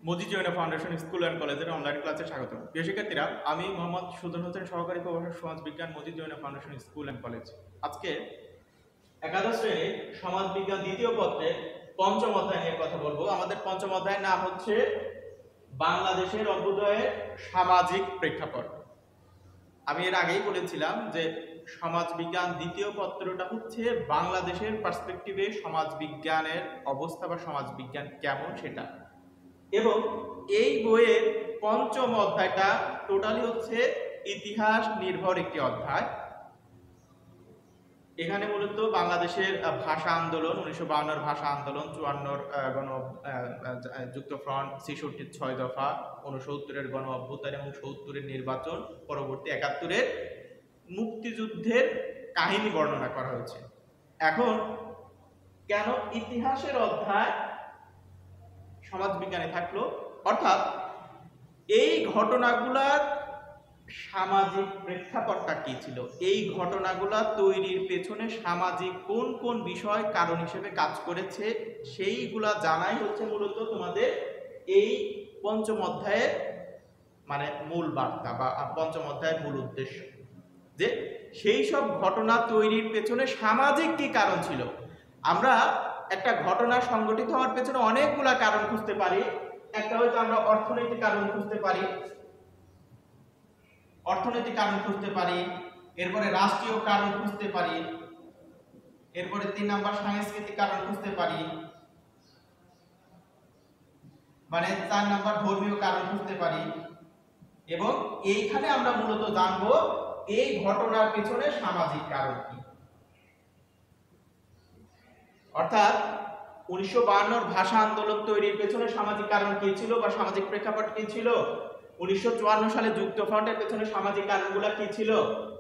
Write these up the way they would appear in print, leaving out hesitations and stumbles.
Majid Joyna Foundation School and কলেজের online ক্লাসে স্বাগত। প্রিয় শিক্ষার্থীরা, আমি মোহাম্মদ সুজন হোসেন, সহকারী প্রভাষক সমাজবিজ্ঞান, Majid Joyna Foundation School and College. আজকে একাদশ শ্রেণীর সমাজবিজ্ঞান দ্বিতীয় পত্রের পঞ্চম অধ্যায় নিয়ে কথা বলবো। আমাদের পঞ্চম অধ্যায়ের নাম হচ্ছে বাংলাদেশের অভ্যুদয়ের সামাজিক প্রেক্ষাপট। আমি এর আগেই বলেছিলাম যে সমাজবিজ্ঞান দ্বিতীয় পত্রটা হচ্ছে বাংলাদেশের পার্সপেক্টিভে সমাজবিজ্ঞানের অবস্থা বা সমাজবিজ্ঞান কেমন সেটা। এবং এই বইয়ের পঞ্চম অধ্যায়টা টোটালি হচ্ছে ইতিহাস নির্ভর একটি অধ্যায়। এখানে মূলত বাংলাদেশের ভাষা আন্দোলন, 1952 ভাষা আন্দোলন, 54 যুক্তফ্রন্ট, 66 6 দফা, 69 গণ অভ্যুত্থান এবং 70 নির্বাচন, পরবর্তী 71 মুক্তিযুদ্ধের কাহিনী বর্ণনা করা হয়েছে। এখন কেন ইতিহাসের অধ্যায় সমাজবিজ্ঞানে থাকলো, অর্থাৎ এই ঘটনাগুলার সামাজিক প্রেক্ষাপটটা কি ছিল, এই ঘটনাগুলা তৈরির পেছনে সামাজিক কোন কোন বিষয় কারণ হিসেবে কাজ করেছে, সেইগুলা জানাই হচ্ছে মূলত তোমাদের এই পঞ্চম অধ্যায়ের মানে মূল বার্তা বা পঞ্চম অধ্যায়ের মূল উদ্দেশ্য। যে সেই সব ঘটনা তৈরির পেছনে সামাজিক কি কারণ ছিল। আমরা একটা ঘটনা সংঘটিত হওয়ার পেছনে অনেকগুলা কারণ খুঁজতে পারি। একটা হয়তো আমরা অর্থনৈতিক কারণ খুঁজতে পারি, এরপরে রাষ্ট্রীয় কারণ খুঁজতে পারি, এরপরে 3 নাম্বার সাংস্কৃতিক কারণ খুঁজতে পারি, মানে 4 নাম্বার ধর্মীয় কারণ খুঁজতে পারি। এবং এইখানে আমরা মূলত জানবো এই ঘটনার পেছনে সামাজিক কারণ কি। অর্থাৎ 1952 ভাষা আন্দোলন তৈরির পেছনে সামাজিক কারণ কি ছিল বা সামাজিক প্রেক্ষাপট কি ছিল, 1954 সালে যুক্তফ্রন্টের পেছনে সামাজিক কারণগুলো কি ছিল,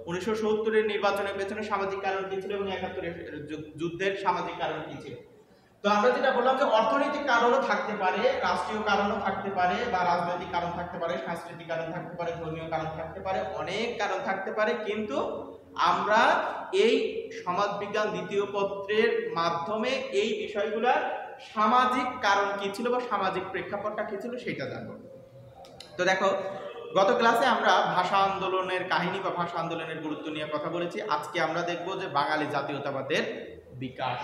1970 নির্বাচনের পেছনে সামাজিক কারণ কি ছিল এবং 71 যুদ্ধের সামাজিক কারণ কি ছিল। তো আমরা যেটা বললাম যে অর্থনৈতিক কারণও থাকতে পারে, রাষ্ট্রীয় কারণও থাকতে পারে, বা রাজনৈতিক কারণ থাকতে পারে, সাংস্কৃতিক কারণ থাকতে পারে, ধর্মীয় কারণ থাকতে পারে, অনেক কারণ থাকতে পারে। কিন্তু আমরা এই সমাজবিজ্ঞান দ্বিতীয় পত্রের মাধ্যমে এই বিষয়গুলোর সামাজিক কারণ কি ছিল বা সামাজিক প্রেক্ষাপটটা কি ছিল সেটা জানবো। তো দেখো, গত ক্লাসে আমরা ভাষা আন্দোলনের কাহিনী বা ভাষা আন্দোলনের গুরুত্ব নিয়ে কথা বলেছি। আজকে আমরা দেখব যে বাঙালি জাতীয়তাবাদের বিকাশ।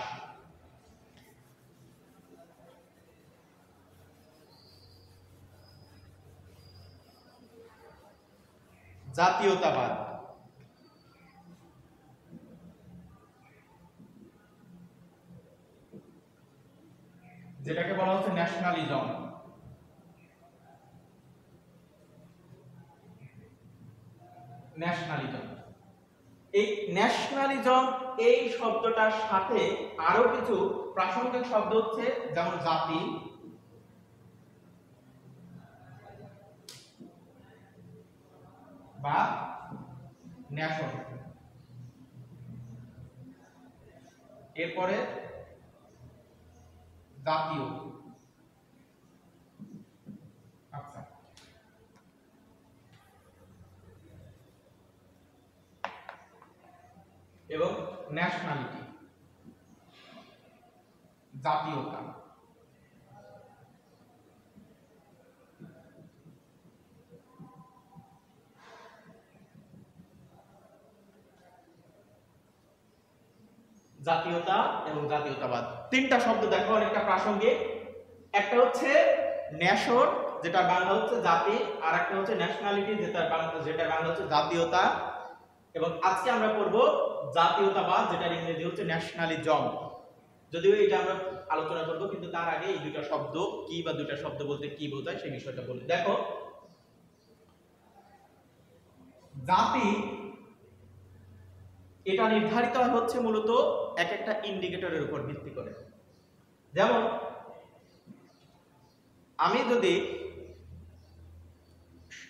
জাতীয়তাবাদ যেটাকে বলা হচ্ছে ন্যাশনালিজম। এই ন্যাশনালিজম এই শব্দটার সাথে আরো কিছু প্রাসঙ্গিক শব্দ হচ্ছে, যেমন জাতি, বা ন্যাশন, এরপরে জাতীয়। আচ্ছা, এবং ন্যাশনালিটি, জাতীয়তা। জাতীয়তা এবং জাতীয়তাবাদ, তিনটা শব্দ দেখো অনেকটা প্রাসঙ্গিক। একটা হচ্ছে ন্যাশন, যেটা বাংলা হচ্ছে জাতি, আর একটা হচ্ছে ন্যাশনালিটি, যেটা বাংলা হচ্ছে জাতীয়তা। এবং আজকে আমরা পড়ব জাতীয়তাবাদ, যেটার ইংরেজি হচ্ছে ন্যাশনালিজম। যদিও এটা আমরা আলোচনা করব, কিন্তু তার আগে এই দুইটা শব্দ কি বা দুইটা শব্দ বলতে কি বোঝায় সেই বিষয়টা বলি। দেখো, জাতি এটা নির্ধারিত হচ্ছে মূলত এক একটা ইন্ডিকেটরের উপর ভিত্তি করে। যেমন আমি যদি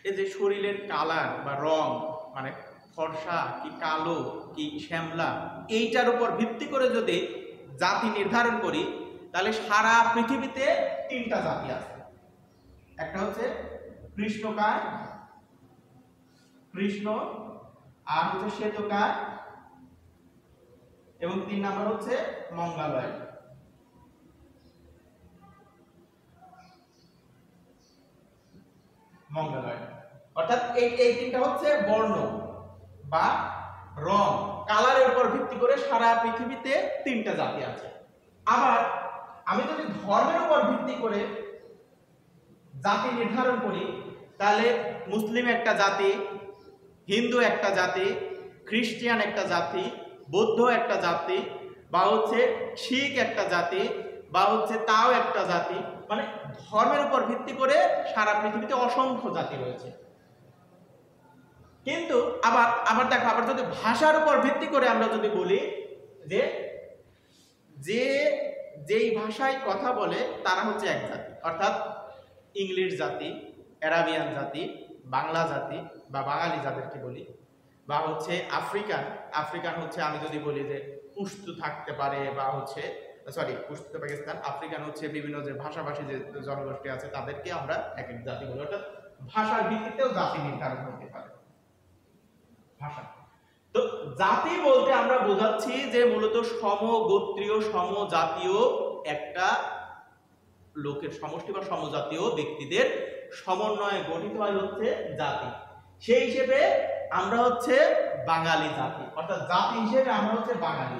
এই যে শরীরের কালার বা রং, মানে ফর্সা কি কালো কি শ্যামলা, এইটার উপর ভিত্তি করে যদি জাতি নির্ধারণ করি, তাহলে সারা পৃথিবীতে 3টা জাতি আছে। একটা হচ্ছে কৃষ্ণকায়, কৃষ্ণ, আর হচ্ছে শ্বেতকায়, এবং 3 নাম্বার হচ্ছে মঙ্গলয়। মঙ্গলয়েড। অর্থাৎ এই তিনটা হচ্ছে বর্ণ বা রং, কালারের উপর ভিত্তি করে সারা পৃথিবীতে তিনটা জাতি আছে। আবার আমি যদি ধর্মের উপর ভিত্তি করে জাতি নির্ধারণ করি, তাহলে মুসলিম একটা জাতি, হিন্দু একটা জাতি, খ্রিস্টান একটা জাতি, বৌদ্ধ একটা জাতি, বা হচ্ছে শিখ একটা জাতি, বা হচ্ছে তাও একটা জাতি, মানে ধর্মের উপর ভিত্তি করে সারা পৃথিবীতে অসংখ্য জাতি রয়েছে। কিন্তু আবার আবার দেখো, আবার যদি ভাষার উপর ভিত্তি করে আমরা যদি বলি যে যেই ভাষায় কথা বলে তারা হচ্ছে এক জাতি, অর্থাৎ ইংলিশ জাতি, অ্যারাবিয়ান জাতি, বাংলা জাতি বা বাঙালি যাদেরকে বলি, বা হচ্ছে আফ্রিকান হচ্ছে আমি যদি বলি যে পুস্তু থাকতে পারে, বা হচ্ছে পুস্তু পাকিস্তান, আফ্রিকান হচ্ছে বিভিন্ন যে ভাষাভাষী যে জনগোষ্ঠী আছে তাদেরকে আমরা এক এক জাতি বলি। অর্থাৎ ভাষার ভিত্তিতেও জাতি নির্ধারণ হতে পারে। ভাষা তো জাতি বলতে আমরা বোঝাচ্ছি যে মূলত সমগোত্রীয় সমজাতীয় একটা লোকের সমষ্টি বা সমজাতীয় ব্যক্তিদের সমন্বয়ে গঠিত হয় হচ্ছে জাতি। সেই হিসেবে আমরা হচ্ছে বাঙালি জাতি, অর্থাৎ জাতি হিসেবে আমরা হচ্ছে বাঙালি।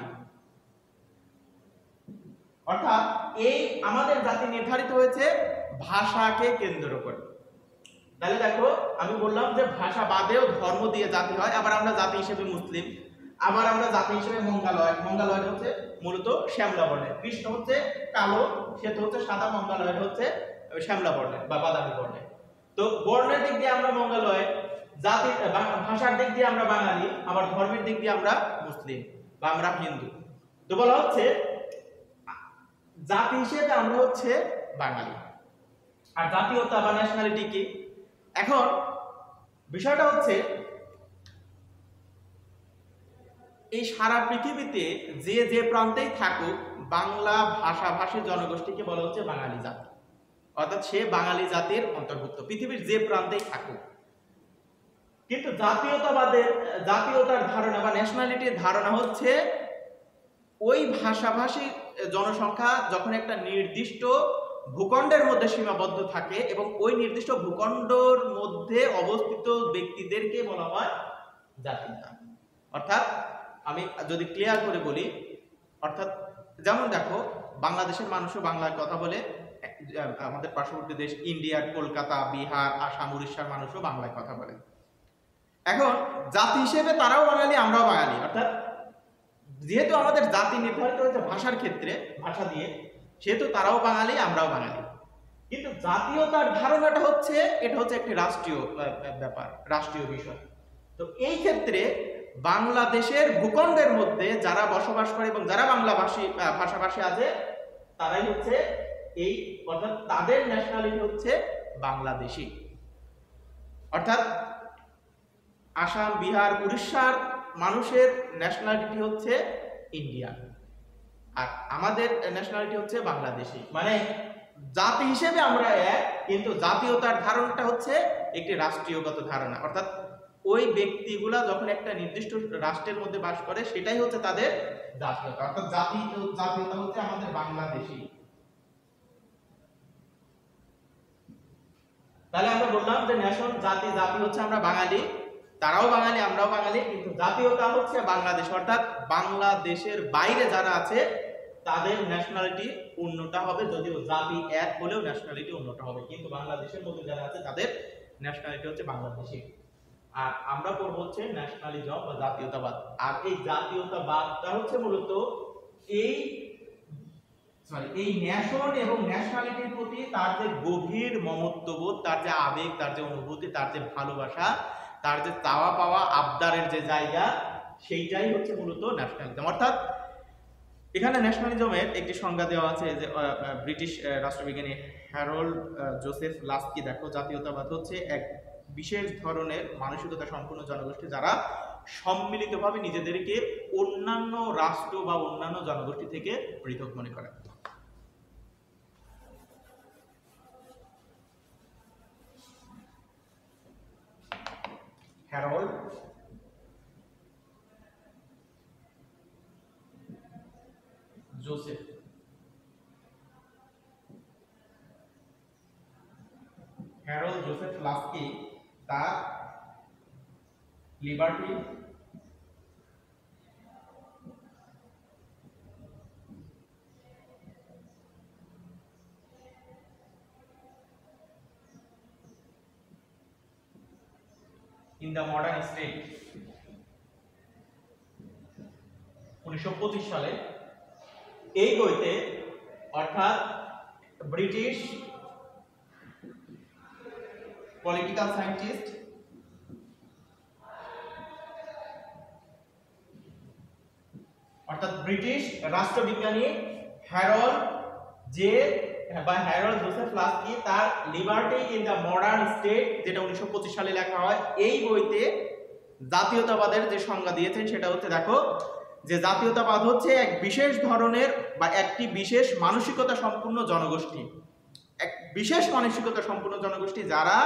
অর্থাৎ এই আমাদের জাতি নির্ধারিত হয়েছে ভাষাকে কেন্দ্র করে। তাহলে দেখো, আমি বললাম যে ভাষা বাদেও ধর্ম দিয়ে জাতি হয়। আবার আমরা জাতি হিসেবে মুসলিম, আবার আমরা জাতি হিসেবে মঙ্গলয়েড হচ্ছে মূলত শ্যামলা বর্ণের, কৃষ্ণ হচ্ছে কালো, শ্বেত হচ্ছে সাদা, মঙ্গলয়েড হচ্ছে শ্যামলা বর্ণের বা বাদামি বর্ণের। তো বর্ণের দিক দিয়ে আমরা মঙ্গলয়েড, জাতি ভাষার দিক দিয়ে আমরা বাঙালি, আবার ধর্মের দিক দিয়ে আমরা মুসলিম বা আমরা হিন্দু। তো বলা হচ্ছে জাতি হিসেবে আমরা হচ্ছে বাঙালি। আর জাতীয়তা বা ন্যাশনালিটি কি? এখন বিষয়টা হচ্ছে এই সারা পৃথিবীতে যে প্রান্তেই থাকুক, বাংলা ভাষাভাষী জনগোষ্ঠীকে বলা হচ্ছে বাঙালি জাতি, অর্থাৎ সে বাঙালি জাতির অন্তর্ভুক্ত, পৃথিবীর যে প্রান্তেই থাকুক। কিন্তু জাতীয়তার ধারণা বা ন্যাশনালিটির ধারণা হচ্ছে ওই ভাষাভাষী জনসংখ্যা যখন একটা নির্দিষ্ট ভূখণ্ডের মধ্যে সীমাবদ্ধ থাকে এবং ওই নির্দিষ্ট ভূখণ্ডের মধ্যে অবস্থিত ব্যক্তিদেরকে বলা হয় জাতীয়তা। অর্থাৎ আমি যদি ক্লিয়ার করে বলি, অর্থাৎ যেমন দেখো, বাংলাদেশের মানুষও বাংলায় কথা বলে, আমাদের পার্শ্ববর্তী দেশ ইন্ডিয়ার কলকাতা, বিহার, আসাম, উড়িষ্যার মানুষও বাংলায় কথা বলে। এখন জাতি হিসেবে তারাও বাঙালি, আমরাও বাঙালি। অর্থাৎ যেহেতু আমাদের জাতি নির্ধারিত হয়েছে ভাষার ক্ষেত্রে, ভাষা দিয়ে, সেহেতু তারাও বাঙালি, আমরাও বাঙালি। কিন্তু জাতীয়তার ধারণাটা হচ্ছে এটা হচ্ছে একটি রাষ্ট্রীয় ব্যাপার, রাষ্ট্রীয় বিষয়। তো এই ক্ষেত্রে বাংলাদেশের ভূখণ্ডের মধ্যে যারা বসবাস করে এবং যারা ভাষাভাষী আছে, তারাই হচ্ছে এই, অর্থাৎ তাদের ন্যাশনালিটি হচ্ছে বাংলাদেশী। অর্থাৎ আসাম, বিহার, উড়িষ্যার মানুষের ন্যাশনালিটি হচ্ছে ইন্ডিয়ান, আর আমাদের ন্যাশনালিটি হচ্ছে বাংলাদেশী। মানে জাতি হিসেবে আমরা এক, কিন্তু জাতীয়তার ধারণাটা হচ্ছে একটি রাষ্ট্রীয়গত ধারণা। অর্থাৎ ওই ব্যক্তিগুলা যখন একটা নির্দিষ্ট রাষ্ট্রের মধ্যে বাস করে, সেটাই হচ্ছে তাদের জাতীয়তা। অর্থাৎ জাতীয়তা হচ্ছে আমাদের বাংলাদেশী। তাহলে আমরা বললাম যে ন্যাশন, জাতি হচ্ছে আমরা বাঙালি, তারাও বাঙালি, আমরাও বাঙালি, কিন্তু জাতীয়তা হচ্ছে বাংলাদেশ। অর্থাৎ বাংলাদেশের বাইরে যারা আছে তাদের ন্যাশনালিটি অন্যটা হবে, যদিও জাতি এক হলেও ন্যাশনালিটি অন্যটা হবে, কিন্তু বাংলাদেশের মধ্যে যারা আছে তাদের ন্যাশনালিটি হচ্ছে বাংলাদেশী। আর আমরা পড়ব হচ্ছে ন্যাশনালিজম বা জাতীয়তাবাদ। আর এই জাতীয়তাবাদটা হচ্ছে মূলত এই ন্যাশন এবং ন্যাশনালিটির প্রতি তার যে গভীর মমত্ববোধ, তার যে আবেগ, তার যে অনুভূতি, তার যে ভালোবাসা, তার যে চাওয়া পাওয়া আবদারের যে জায়গা, সেইটাই হচ্ছে মূলত ন্যাশনালিজম। অর্থাৎ এখানে ন্যাশনালিজমের একটি সংজ্ঞা দেওয়া আছে যে ব্রিটিশ রাষ্ট্রবিজ্ঞানী হ্যারল্ড জোসেফ লাস্কি। দেখো, জাতীয়তাবাদ হচ্ছে এক বিশেষ ধরনের মানসিকতা সম্পন্ন জনগোষ্ঠী যারা সম্মিলিতভাবে নিজেদেরকে অন্যান্য রাষ্ট্র বা অন্যান্য জনগোষ্ঠী থেকে পৃথক মনে করে। Harold Joseph Harold Joseph Laski তার Liberty in the Modern State 1925 সালে এই বইতে অর্থাৎ ব্রিটিশ পলিটিক্যাল সায়েন্টিস্ট অর্থাৎ ব্রিটিশ রাষ্ট্রবিজ্ঞানী হ্যারল্ড জোসেফ লাস্কি তার Liberty in the Modern State, যেটা 1925 সালে লেখা হয়, এই বইতে জাতীয়তাবাদের যে সংজ্ঞা দিয়েছেন সেটা হচ্ছে, দেখো, যে জাতীয়তাবাদ হচ্ছে এক বিশেষ ধরনের বা একটি বিশেষ মানসিকতা সম্পূর্ণ জনগোষ্ঠী, এক বিশেষ মানসিকতা সম্পূর্ণ জনগোষ্ঠী যারা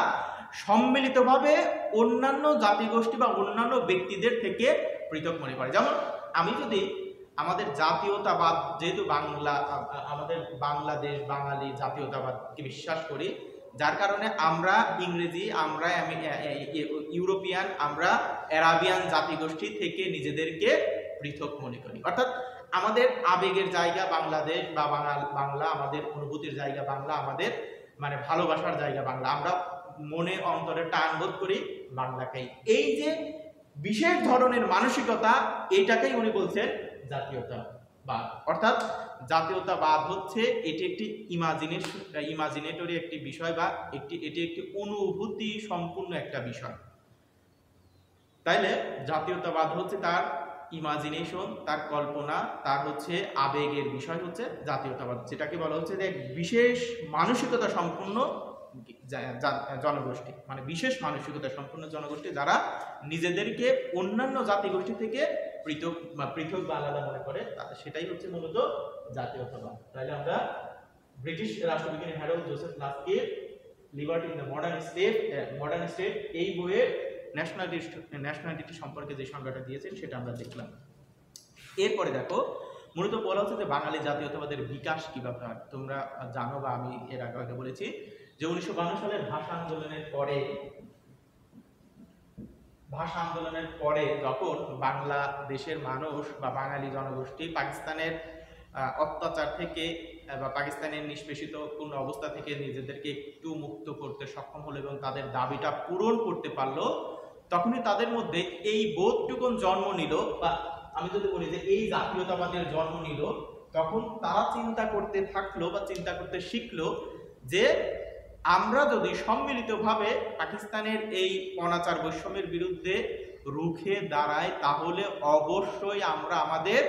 সম্মিলিতভাবে অন্যান্য জাতিগোষ্ঠী বা অন্যান্য ব্যক্তিদের থেকে পৃথক মনে করে। যেমন আমি যদি আমাদের জাতীয়তাবাদ, যেহেতু আমাদের বাংলাদেশ বাঙালি জাতীয়তাবাদকে বিশ্বাস করি, যার কারণে আমরা ইংরেজি, আমরা ইউরোপিয়ান, আমরা আরাবিয়ান জাতিগোষ্ঠী থেকে নিজেদেরকে পৃথক মনে করি। অর্থাৎ আমাদের আবেগের জায়গা বাংলাদেশ বা বাংলা, আমাদের অনুভূতির জায়গা বাংলা, আমাদের মানে ভালোবাসার জায়গা বাংলা, আমরা মনে অন্তরে টান বোধ করি বাংলাকেই। এই যে বিশেষ ধরনের মানসিকতা, এইটাকেই উনি বলছেন জাতীয়তাবাদ। অর্থাৎ জাতীয়তাবাদ হচ্ছে এটি একটি ইমাজিনেটরি একটি বিষয় বা এটি একটি অনুভূতি সম্পূর্ণ একটা বিষয়। তাইলে জাতীয়তাবাদ হচ্ছে তার ইমাজিনেশন, তার কল্পনা, তার হচ্ছে আবেগের বিষয় হচ্ছে জাতীয়তাবাদ, যেটাকে বলা হচ্ছে যে বিশেষ মানসিকতা সম্পূর্ণ জনগোষ্ঠী, মানে বিশেষ মানসিকতা সম্পূর্ণ জনগোষ্ঠী যারা নিজেদেরকে অন্যান্য জাতিগোষ্ঠী থেকে পৃথক বা আলাদা মনে করে, সেটাই হচ্ছে মূলত জাতীয়তাবাদ। তাহলে আমরা ব্রিটিশ রাষ্ট্রবিজ্ঞানী হ্যারল্ড জোসেফ লাস্কির Liberty in the Modern State এই বইয়ের ন্যাশনালিটি সম্পর্কে যে সংজ্ঞাটা দিয়েছেন সেটা আমরা দেখলাম। এরপরে দেখো, মূলত বলা হচ্ছে যে বাঙালি জাতীয়তাবাদের বিকাশ কিভাবে হয়। তোমরা জানো বা আমি এর আগে বলেছি যে 1952 সালের ভাষা আন্দোলনের পরে যখন বাংলাদেশের মানুষ বা বাঙালি জনগোষ্ঠী পাকিস্তানের অত্যাচার থেকে বা পাকিস্তানের নিষ্পেষিত পূর্ণ অবস্থা থেকে নিজেদেরকে একটু মুক্ত করতে সক্ষম হলো এবং তাদের দাবিটা পূরণ করতে পারলো, তখনই তাদের মধ্যে এই বোধটুকুন জন্ম নিল, বা আমি যদি বলি যে এই জাতীয়তাবাদের জন্ম নিল, তখন তারা চিন্তা করতে থাকলো বা চিন্তা করতে শিখলো যে আমরা যদি সম্মিলিতভাবে পাকিস্তানের এই অনাচার বৈষম্যের বিরুদ্ধে রুখে দাঁড়াই, তাহলে অবশ্যই আমরা আমাদের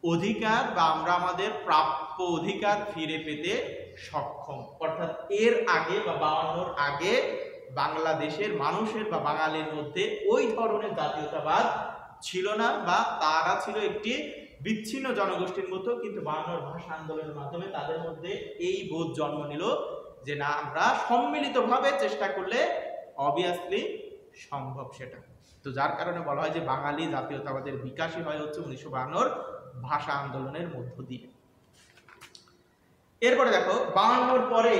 অধিকার বা আমরা আমাদের প্রাপ্য অধিকার ফিরে পেতে সক্ষম। অর্থাৎ এর আগে বা 52-র আগে বাংলাদেশের মানুষের বা বাঙালির মধ্যে ওই ধরনের জাতীয়তাবাদ ছিল না, বা তারা ছিল একটি বিচ্ছিন্ন জনগোষ্ঠীর মতো। কিন্তু 52-র ভাষা আন্দোলনের মাধ্যমে তাদের মধ্যে এই বোধ জন্ম নিল যে না, আমরা সম্মিলিতভাবে চেষ্টা করলে অবভিয়াসলি সম্ভব সেটা। তো যার কারণে বলা হয় যে বাঙালি জাতীয়তাবাদের বিকাশই হয় হচ্ছে 1952-র ভাষা আন্দোলনের মধ্য দিয়ে। এরপরে দেখো, 52-র পরে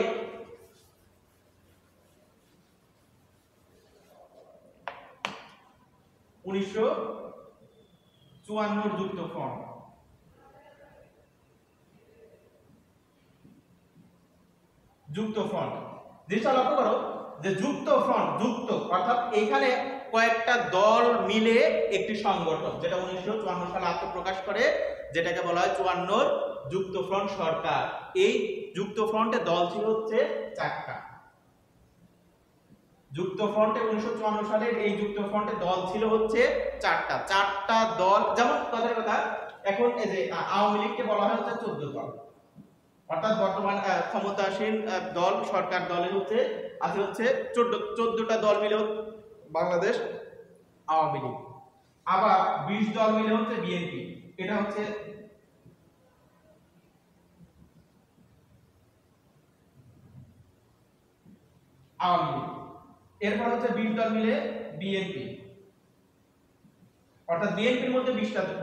উনিশশো 1954 যুক্ত ফ্রন্ট। জিনিসটা লক্ষ্য করো যে যুক্ত অর্থাৎ এখানে কয়েকটা দল মিলে একটি সংগঠন, যেটা 1954 সালে আত্মপ্রকাশ করে, যেটাকে বলা হয় 54 যুক্ত ফ্রন্ট সরকার। এই যুক্ত ফ্রন্টের দল ছিল হচ্ছে 4টা। যুক্ত ফ্রন্টে 1954 সালের এই যুক্ত ফ্রন্টের দল ছিল হচ্ছে 4টা দল। যেমন তাদের কথা, এখন এই যে আওয়ামী লীগকে বলা হয় হচ্ছে 14 দল, অর্থাৎ বর্তমান ক্ষমতাসীন দল সরকার দলের আছে হচ্ছে 14টা দল মিলে বাংলাদেশ আওয়ামী লীগ। আবার 20 দল মিলে হচ্ছে বিএনপি, এটা হচ্ছে আওয়ামী লীগ। এরপর হচ্ছে 20 দল মিলে বিএনপি, অর্থাৎ বিএনপির মধ্যে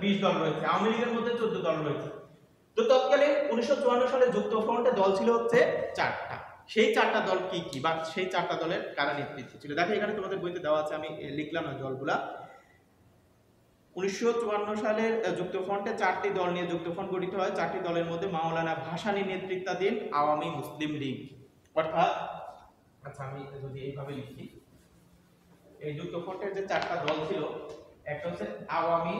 20 দল রয়েছে, আওয়ামী লীগের মধ্যে 14 দল রয়েছে। তো তৎকালীন 1954 সালে যুক্ত ফ্রন্টে দল ছিল হচ্ছে 4টা। সেই চারটা দল কি কি বা সেই চারটা দলের কারা নেতৃত্ব ছিল। দেখো এখানে তোমাদের বইতে দেওয়া আছে, আমি লিখলাম না দলগুলা। 1954 সালের যুক্তফ্রন্টে 4টি দল নিয়ে যুক্তফ্রন্ট গঠিত হয়। 4টি দলের মধ্যে মাওলানা ভাসানী নেতৃত্বাধীন আওয়ামী মুসলিম লীগ, অর্থাৎ আচ্ছা আমি যদি এইভাবে লিখি, এই যুক্তফ্রন্টের যে 4টা দল ছিল, একটা হচ্ছে আওয়ামী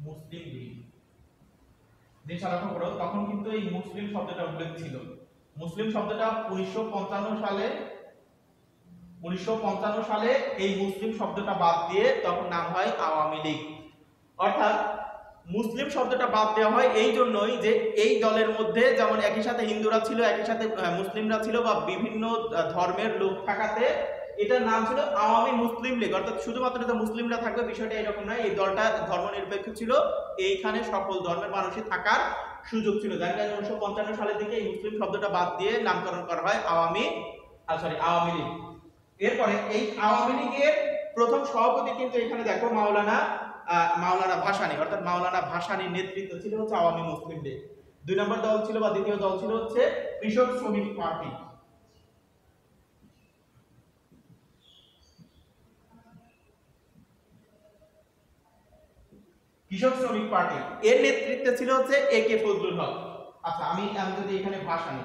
মুসলিম লীগ। জিনিসটা লক্ষ্য করো, তখন কিন্তু এই মুসলিম শব্দটা উল্লেখ ছিল। মুসলিম শব্দটা 1955 সালে এই মুসলিম শব্দটা বাদ দিয়ে তখন নাম হয় আওয়ামী লীগ। অর্থাৎ মুসলিম শব্দটা বাদ দেওয়া হয় এই জন্যই যে এই দলের মধ্যে যেমন একই সাথে হিন্দুরা ছিল, একই সাথে মুসলিমরা ছিল বা বিভিন্ন ধর্মের লোক থাকাতে এটার নাম ছিল আওয়ামী মুসলিম লীগ। অর্থাৎ শুধুমাত্র যে মুসলিমরা থাকবে বিষয়টা এরকম নয়, এই দলটা ধর্মনিরপেক্ষ ছিল, এইখানে সকল ধর্মের মানুষই থাকার সুযোগ ছিল। যার কারণে 1955 সালের দিকে এই মুসলিম শব্দটা বাদ দিয়ে নামকরণ করা হয় আওয়ামী লীগ। এরপরে এই আওয়ামী লীগের প্রথম সভাপতি কিন্তু এখানে দেখো মাওলানা ভাসানী, অর্থাৎ মাওলানা ভাসানীর নেতৃত্ব ছিল হচ্ছে আওয়ামী মুসলিম লীগ। 2 নম্বর দল ছিল বা দ্বিতীয় দল ছিল হচ্ছে কৃষক শ্রমিক পার্টি। এর নেতৃত্বে ছিল হচ্ছে একে ফজলুল হক। আচ্ছা আমি যদি এখানে ভাসানী,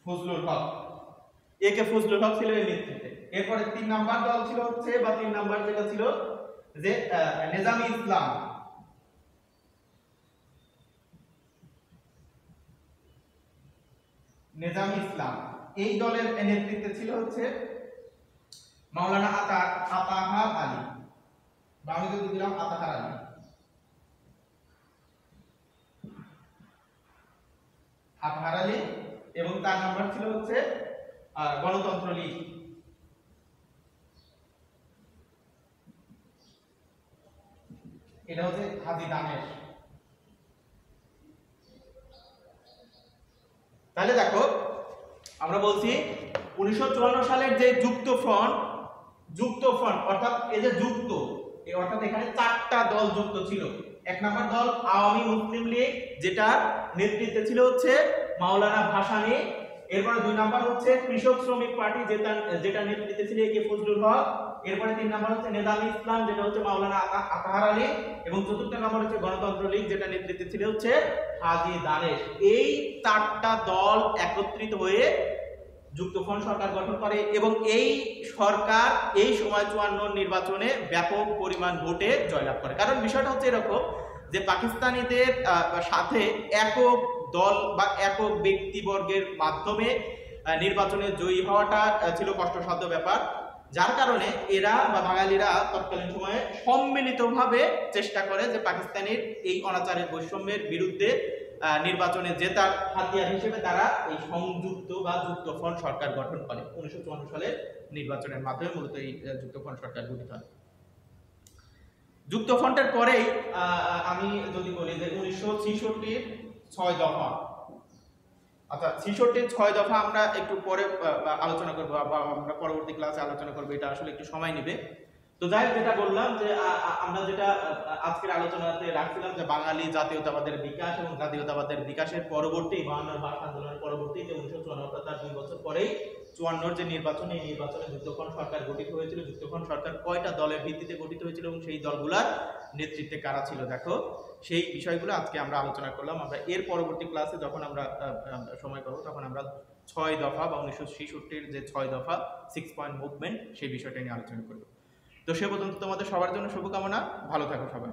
ফজলুল হক, একে ফজলুল হক ছিল এই নেতৃত্বে। এরপরে 3 নাম্বার দল ছিল হচ্ছে বা 3 নাম্বার যেটা ছিল যে নেজামি ইসলাম। এই দলের নেতৃত্বে ছিল হচ্ছে মাওলানা আতাহার আলী, বা আমি যদি দিলাম আতাহার আলী। এবং 4 নাম্বার ছিল হচ্ছে গণতন্ত্র লীগ। এটা হচ্ছে হাজী দানেশ। তাহলে দেখো আমরা বলছি 1954 সালের যে যুক্তফ্রন্ট অর্থাৎ এই যে অর্থাৎ এখানে 4টা দল যুক্ত ছিল। 1 নাম্বার দল আওয়ামী মুসলিম লীগ, যেটা নেতৃত্বে ছিল হচ্ছে মাওলানা ভাসানী। এরপরে 2 নাম্বার হচ্ছে কৃষক শ্রমিক পার্টি, যেটা নেতৃত্বে ছিল একে ফজলুল হক। এরপরে 3 নাম্বার হচ্ছে নেজামি ইসলাম, যেটা হচ্ছে মাওলানা আতাহার আলী। এবং 4র্থ নাম্বার হচ্ছে গণতন্ত্র লীগ, যেটা নেতৃত্বে ছিল হচ্ছে হাজী দানেশ। এই 4টা দল একত্রিত হয়ে যুক্তফ্রন্ট সরকার গঠন করে এবং এই সরকার এই সময় 54 নির্বাচনে ব্যাপক পরিমাণ ভোটে জয়লাভ করে। কারণ বিষয়টা হচ্ছে এরকম যে পাকিস্তানিদের সাথে একক দল বা একক ব্যক্তিবর্গের মাধ্যমে নির্বাচনে জয়ী হওয়াটা ছিল কষ্টসাধ্য ব্যাপার। যার কারণে এরা বা বাঙালিরা তৎকালীন সময়ে সম্মিলিতভাবে চেষ্টা করে যে পাকিস্তানের এই অনাচারের বৈষম্যের বিরুদ্ধে নির্বাচনে জেতার হাতিয়ার হিসেবে তারা এই সংযুক্ত বা যুক্তফ্রন্ট সরকার গঠন করে। 1954 সালের নির্বাচনের মাধ্যমে মূলত এই যুক্তফ্রন্ট সরকার গঠিত হয়। যুক্তফ্রন্টের পরেই আমি যদি বলি যে 1966 6 দফা, আচ্ছা 66 6 দফা আমরা একটু পরে আলোচনা করব বা আমরা পরবর্তী ক্লাসে আলোচনা করব, এটা আসলে একটু সময় নেবে। তো যাই হোক, যেটা বললাম যে আমরা যেটা আজকের আলোচনাতে রাখছিলাম যে বাঙালি জাতীয়তাবাদের বিকাশ এবং জাতীয়তাবাদের বিকাশের পরবর্তী 52 ভাষা আন্দোলনের পরবর্তী যে 1954 তার 2 বছর পরেই 54 যে নির্বাচন, এই নির্বাচনে যুক্তফ্রন্ট সরকার গঠিত হয়েছিল। যুক্তফ্রন্ট সরকার কয়টা দলের ভিত্তিতে গঠিত হয়েছিল এবং সেই দলগুলোর নেতৃত্বে কারা ছিল, দেখো সেই বিষয়গুলো আজকে আমরা আলোচনা করলাম। আমরা এর পরবর্তী ক্লাসে যখন আমরা সময় পাবো তখন আমরা 6 দফা বা 1966 যে 6 দফা 6 পয়েন্ট মুভমেন্ট সেই বিষয়টা নিয়ে আলোচনা করব। তো সে পর্যন্ত তোমাদের সবার জন্য শুভকামনা, ভালো থাকো সবাই।